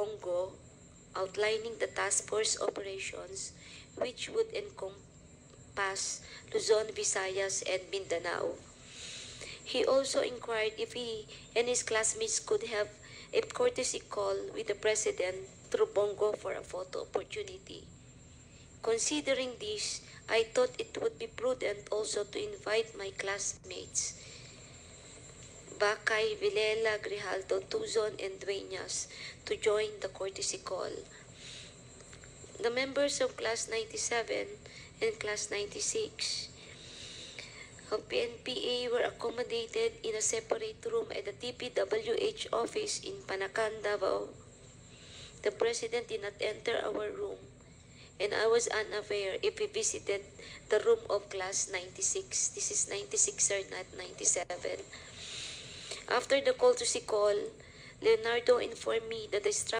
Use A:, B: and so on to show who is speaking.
A: Bongo outlining the task force operations which would encompass Luzon, Visayas, and Mindanao. He also inquired if he and his classmates could have a courtesy call with the President through Bongo for a photo opportunity. Considering this, I thought it would be prudent also to invite my classmates, Bakay, Villela, Grijaldo, Tuzon, and Dueñas, to join the courtesy call. The members of Class 97 and Class 96 of PNPA were accommodated in a separate room at the DPWH office in Panacan, Davao. The President did not enter our room, and I was unaware if he visited the room of Class 96. This is 96, sir, not 97. After the courtesy call, Leonardo informed me that the